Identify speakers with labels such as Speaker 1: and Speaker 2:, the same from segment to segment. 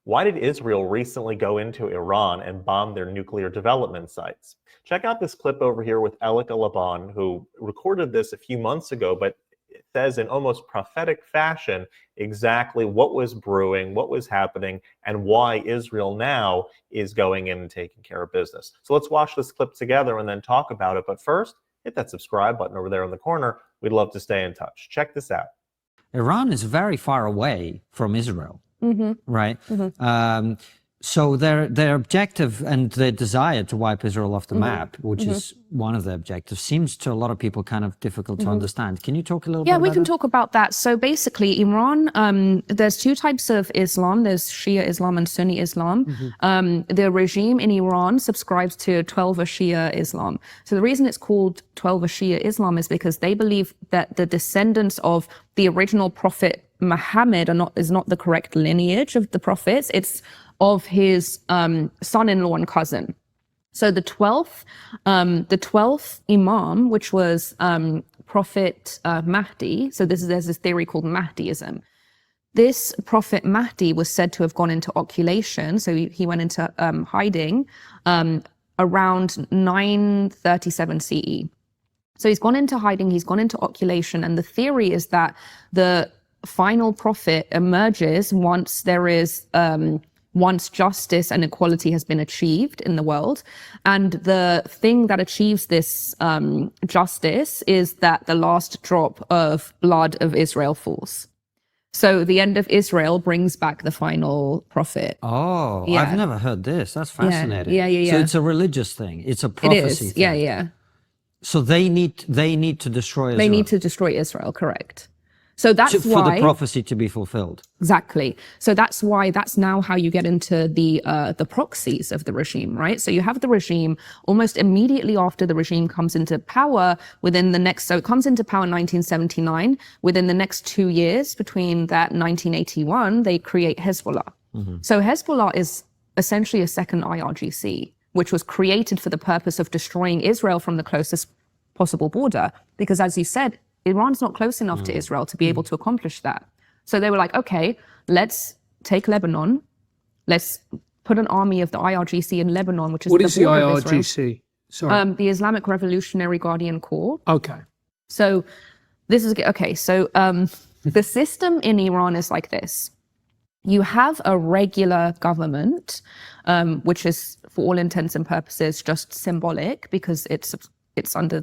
Speaker 1: Why did Israel recently go into Iran and bomb their nuclear development sites? Check out this clip over here with Elica Le Bon, who recorded this a few months ago, but it says in almost prophetic fashion exactly what was brewing, what was happening, and why Israel now is going in and taking care of business. So let's watch this clip together and then talk about it. But first, hit that subscribe button over there in the corner. We'd love to stay in touch. Check this out.
Speaker 2: Iran is very far away from Israel, right? So their objective and their desire to wipe Israel off the map, which is one of their objectives, seems to a lot of people kind of difficult to understand. Can you talk a little bit about that?
Speaker 3: Yeah, we can talk about that. So basically, Iran, there's two types of Islam. There's Shia Islam and Sunni Islam. The regime in Iran subscribes to 12 Shia Islam. So the reason it's called 12 Shia Islam is because they believe that the descendants of the original prophet Muhammad is not the correct lineage of the prophets. It's of his son-in-law and cousin. So the 12th Imam, which was Prophet Mahdi, so there's this theory called Mahdiism. This Prophet Mahdi was said to have gone into occultation, so he went into hiding around 937 CE. So he's gone into hiding, he's gone into occulation, and the theory is that the final prophet emerges once there is once justice and equality has been achieved in the world. And the thing that achieves this justice is that the last drop of blood of Israel falls. So the end of Israel brings back the final prophet.
Speaker 2: Oh, yeah. I've never heard this. That's fascinating.
Speaker 3: Yeah.
Speaker 2: So it's a religious thing. It's a prophecy thing.
Speaker 3: Yeah.
Speaker 2: So they need to destroy Israel.
Speaker 3: They need to destroy Israel, correct. So that's why,
Speaker 2: for the prophecy to be fulfilled.
Speaker 3: Exactly. So that's why, that's now how you get into the proxies of the regime, right? So you have the regime almost immediately after the regime comes into power so it comes into power in 1979. Within the next 2 years, between that 1981, they create Hezbollah. So Hezbollah is essentially a second IRGC, which was created for the purpose of destroying Israel from the closest possible border. Because as you said, Iran's not close enough to Israel to be able to accomplish that. So they were like, okay, let's take Lebanon. Let's put an army of the IRGC in Lebanon, which is
Speaker 4: what is the IRGC?
Speaker 3: Sorry. The Islamic Revolutionary Guardian Corps.
Speaker 4: Okay.
Speaker 3: So this is okay. So the system in Iran is like this. You have a regular government, which is, for all intents and purposes, just symbolic because it's under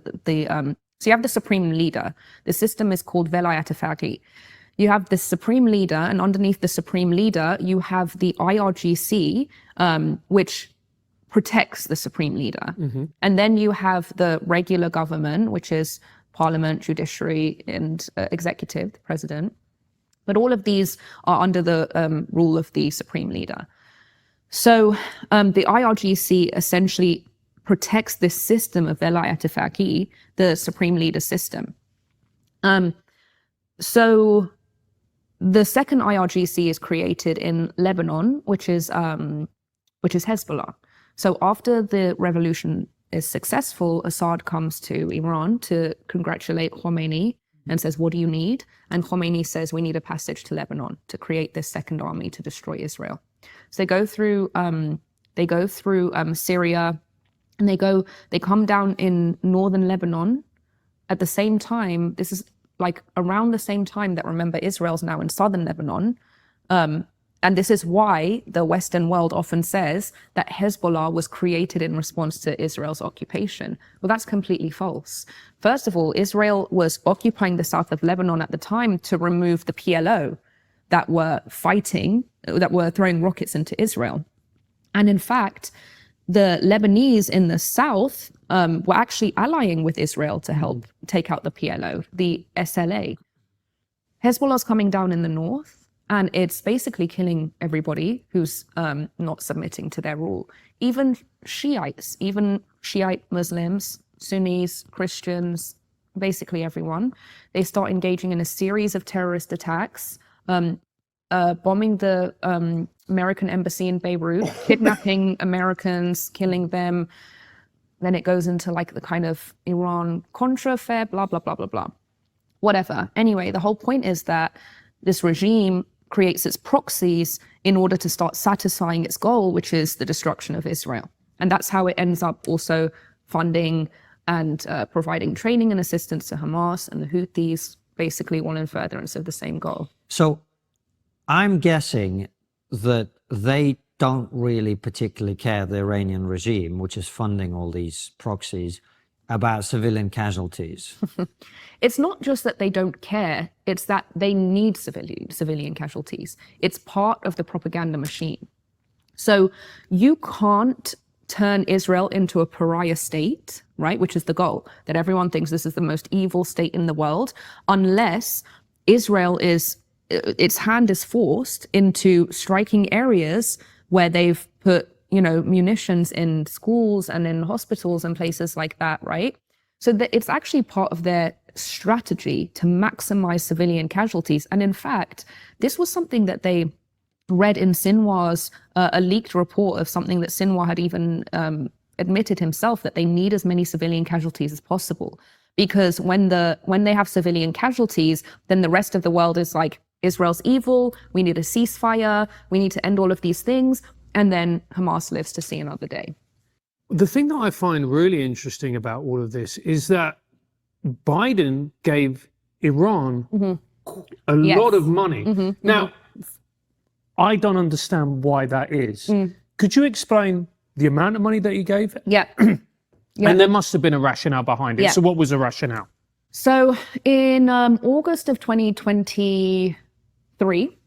Speaker 3: so you have the supreme leader. The system is called Velayat Faqih. You have the supreme leader, and underneath the supreme leader, you have the IRGC, which protects the supreme leader. And then you have the regular government, which is parliament, judiciary, and executive, the president. But all of these are under the rule of the supreme leader. So the IRGC essentially protects this system of Velayat Faqih, the supreme leader system. So the second IRGC is created in Lebanon, which is Hezbollah. So after the revolution is successful, Assad comes to Iran to congratulate Khomeini and says, what do you need? And Khomeini says, we need a passage to Lebanon to create this second army to destroy Israel. So they go through Syria, and they come down in northern Lebanon at the same time. This is like around the same time that, remember, Israel's now in southern Lebanon. And this is why the Western world often says that Hezbollah was created in response to Israel's occupation. Well, that's completely false. First of all, Israel was occupying the south of Lebanon at the time to remove the PLO that were throwing rockets into Israel. And in fact, the Lebanese in the south were actually allying with Israel to help take out the PLO, the SLA. Hezbollah's coming down in the north, and it's basically killing everybody who's not submitting to their rule. Even Shiites, even Shiite Muslims, Sunnis, Christians, basically everyone. They start engaging in a series of terrorist attacks, bombing the American embassy in Beirut, kidnapping Americans, killing them. Then it goes into like the kind of Iran-Contra affair, blah, blah, blah, blah, blah. Whatever. Anyway, the whole point is that this regime creates its proxies in order to start satisfying its goal, which is the destruction of Israel. And that's how it ends up also funding and providing training and assistance to Hamas and the Houthis, basically all in furtherance of the same goal.
Speaker 2: So I'm guessing that they don't really particularly care, the Iranian regime, which is funding all these proxies, about civilian casualties.
Speaker 3: It's not just that they don't care, it's that they need civilian casualties. It's part of the propaganda machine. So you can't turn Israel into a pariah state, right, which is the goal, that everyone thinks this is the most evil state in the world, unless Israel its hand is forced into striking areas where they've put, munitions in schools and in hospitals and places like that, right? So that it's actually part of their strategy to maximize civilian casualties. And in fact, this was something that they read in Sinwar's, a leaked report of something that Sinwar had even admitted himself, that they need as many civilian casualties as possible. Because when they have civilian casualties, then the rest of the world is like, Israel's evil, we need a ceasefire, we need to end all of these things, and then Hamas lives to see another day.
Speaker 4: The thing that I find really interesting about all of this is that Biden gave Iran a lot of money. Now, I don't understand why that is. Could you explain the amount of money that he gave?
Speaker 3: Yeah.
Speaker 4: And there must have been a rationale behind it.
Speaker 3: Yeah.
Speaker 4: So what was the rationale?
Speaker 3: So in August of 2023,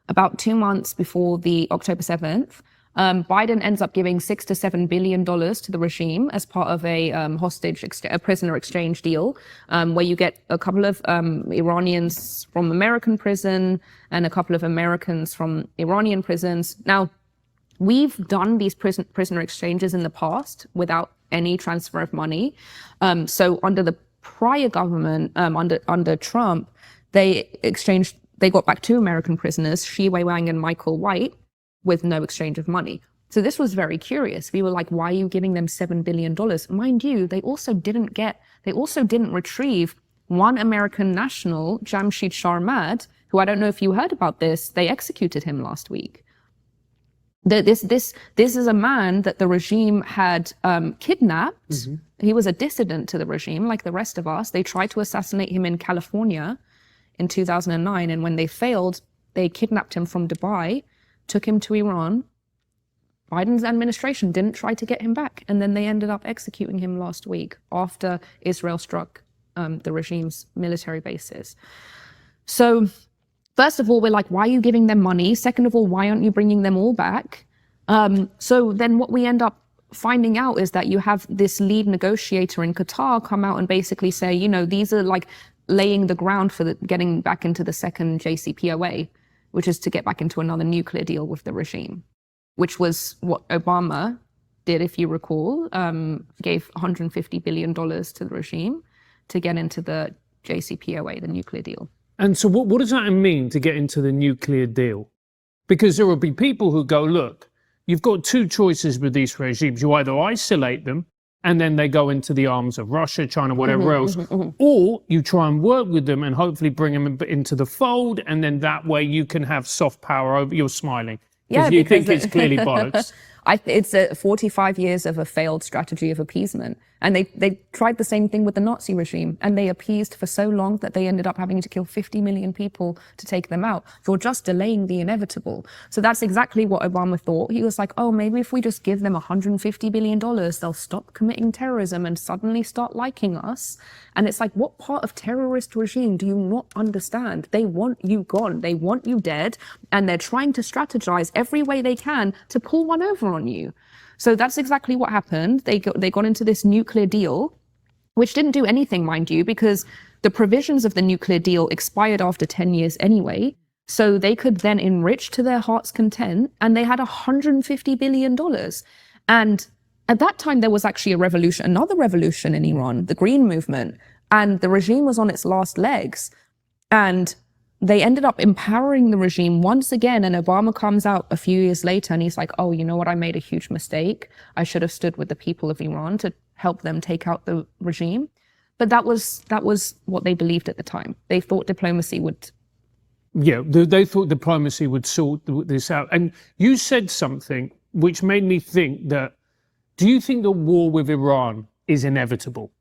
Speaker 3: about 2 months before the October 7th, Biden ends up giving $6 to $7 billion to the regime as part of a prisoner exchange deal, where you get a couple of Iranians from American prison and a couple of Americans from Iranian prisons. Now, we've done these prisoner exchanges in the past without any transfer of money. So under the prior government, under Trump, they got back 2 American prisoners, Shi Wei-Wang and Michael White, with no exchange of money. So this was very curious. We were like, why are you giving them $7 billion? Mind you, they also didn't retrieve one American national, Jamshid Sharmad, who, I don't know if you heard about this, they executed him last week. This is a man that the regime had kidnapped. He was a dissident to the regime, like the rest of us. They tried to assassinate him in California in 2009, and when they failed, they kidnapped him from Dubai, took him to Iran. Biden's administration didn't try to get him back, and then they ended up executing him last week after Israel struck the regime's military bases. So first of all, we're like, why are you giving them money? Second of all, why aren't you bringing them all back? So then what we end up finding out is that you have this lead negotiator in Qatar come out and basically say, these are like laying the ground for getting back into the second JCPOA, which is to get back into another nuclear deal with the regime, which was what Obama did, if you recall, gave $150 billion to the regime to get into the JCPOA, the nuclear deal.
Speaker 4: And so what does that mean, to get into the nuclear deal? Because there will be people who go, look, you've got 2 choices with these regimes. You either isolate them and then they go into the arms of Russia, China, whatever else, or you try and work with them and hopefully bring them into the fold, and then that way you can have soft power over. You're smiling.
Speaker 3: Yeah,
Speaker 4: you think it's clearly bollocks.
Speaker 3: It's 45 years of a failed strategy of appeasement. And they tried the same thing with the Nazi regime, and they appeased for so long that they ended up having to kill 50 million people to take them out for just delaying the inevitable. So that's exactly what Obama thought. He was like, oh, maybe if we just give them $150 billion, they'll stop committing terrorism and suddenly start liking us. And it's like, what part of terrorist regime do you not understand? They want you gone. They want you dead. And they're trying to strategize every way they can to pull one over on you. So that's exactly what happened. They got into this nuclear deal, which didn't do anything, mind you, because the provisions of the nuclear deal expired after 10 years anyway. So they could then enrich to their heart's content, and they had $150 billion. And at that time, there was actually another revolution in Iran, the Green Movement, and the regime was on its last legs. And they ended up empowering the regime once again, and Obama comes out a few years later and he's like, oh, you know what? I made a huge mistake. I should have stood with the people of Iran to help them take out the regime. But that was what they believed at the time. They thought diplomacy would
Speaker 4: Yeah, they thought diplomacy would sort this out. And you said something which made me think that, do you think the war with Iran is inevitable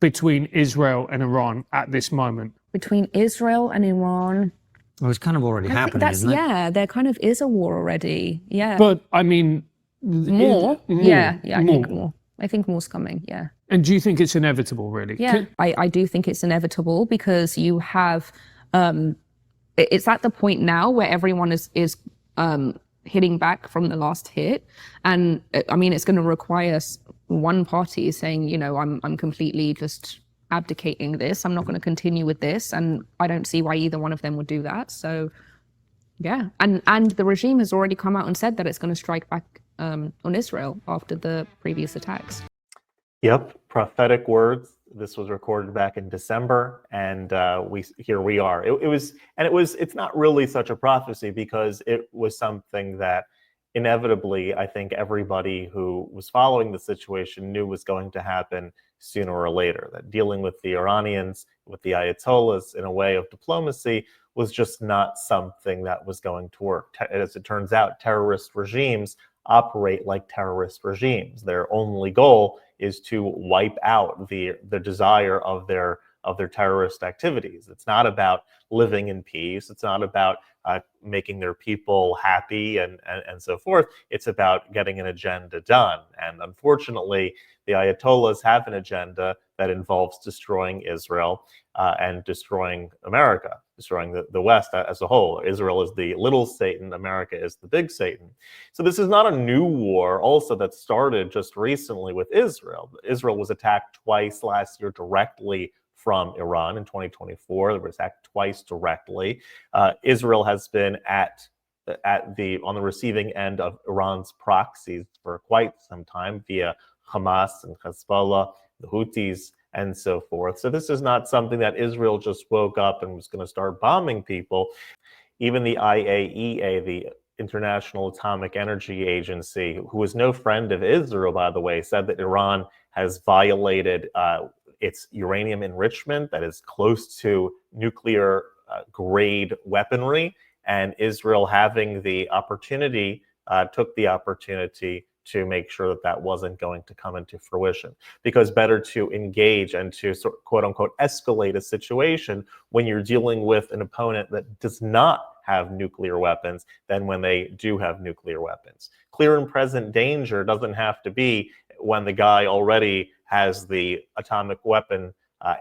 Speaker 4: between Israel and Iran at this moment?
Speaker 3: Between Israel and Iran,
Speaker 2: Well, it's kind of already
Speaker 3: I think
Speaker 2: happening,
Speaker 3: that's,
Speaker 2: isn't it?
Speaker 3: yeah, there kind of is a war already. Yeah.
Speaker 4: But I mean,
Speaker 3: More? Yeah, I think
Speaker 4: more.
Speaker 3: more. I think more's coming, yeah.
Speaker 4: And do you think it's inevitable, really?
Speaker 3: Yeah, I do think it's inevitable because you have, it's at the point now where everyone is hitting back from the last hit. And I mean, it's going to require one party saying, you know, I'm completely just abdicating this. I'm not going to continue with this. And I don't see why either one of them would do that. So yeah. And the regime has already come out and said that it's going to strike back on Israel after the previous attacks.
Speaker 1: Yep, prophetic words. This was recorded back in December, and here we are. It's not really such a prophecy because it was something that inevitably, I think everybody who was following the situation knew was going to happen sooner or later. That dealing with the Iranians, with the Ayatollahs in a way of diplomacy was just not something that was going to work. As it turns out, terrorist regimes operate like terrorist regimes. Their only goal is to wipe out the desire of their terrorist activities. It's not about living in peace. It's not about making their people happy and so forth. It's about getting an agenda done. And unfortunately, the Ayatollahs have an agenda that involves destroying Israel and destroying America, destroying the West as a whole. Israel is the little Satan, America is the big Satan. So this is not a new war also that started just recently with Israel. Israel was attacked twice last year directly from Iran in 2024. It was attacked twice directly. Israel has been on the receiving end of Iran's proxies for quite some time via Hamas and Hezbollah, the Houthis, and so forth. So this is not something that Israel just woke up and was going to start bombing people. Even the IAEA, the International Atomic Energy Agency, who is no friend of Israel, by the way, said that Iran has violated its uranium enrichment that is close to nuclear grade weaponry. And Israel having the opportunity, took the opportunity to make sure that that wasn't going to come into fruition. Because better to engage and to quote unquote escalate a situation when you're dealing with an opponent that does not have nuclear weapons than when they do have nuclear weapons. Clear and present danger doesn't have to be when the guy already has the atomic weapon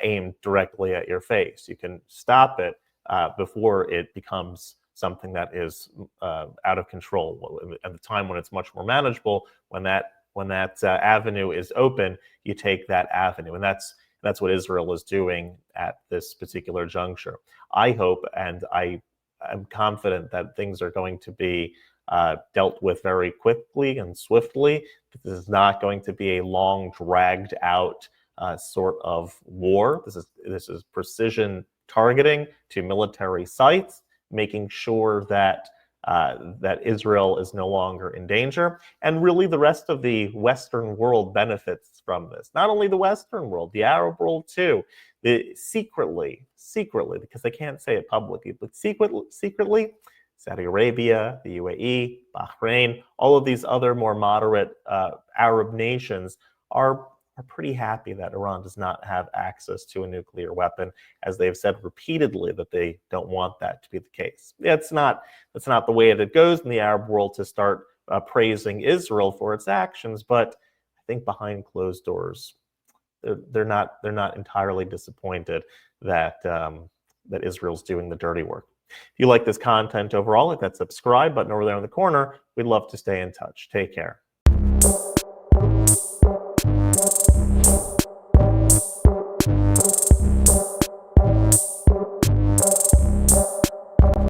Speaker 1: aimed directly at your face. You can stop it before it becomes something that is out of control. At the time when it's much more manageable, when that avenue is open, you take that avenue, and that's what Israel is doing at this particular juncture. I hope, and I am confident that things are going to be dealt with very quickly and swiftly. This is not going to be a long, dragged out sort of war. This is precision targeting to military sites, making sure that Israel is no longer in danger. And really the rest of the Western world benefits from this. Not only the Western world, the Arab world too. Secretly, because they can't say it publicly, but secretly, Saudi Arabia, the UAE, Bahrain, all of these other more moderate Arab nations are pretty happy that Iran does not have access to a nuclear weapon, as they've said repeatedly that they don't want that to be the case. That's not the way that it goes in the Arab world to start praising Israel for its actions, but I think behind closed doors, they're not entirely disappointed that that Israel's doing the dirty work. If you like this content overall, hit that subscribe button over there in the corner. We'd love to stay in touch. Take care.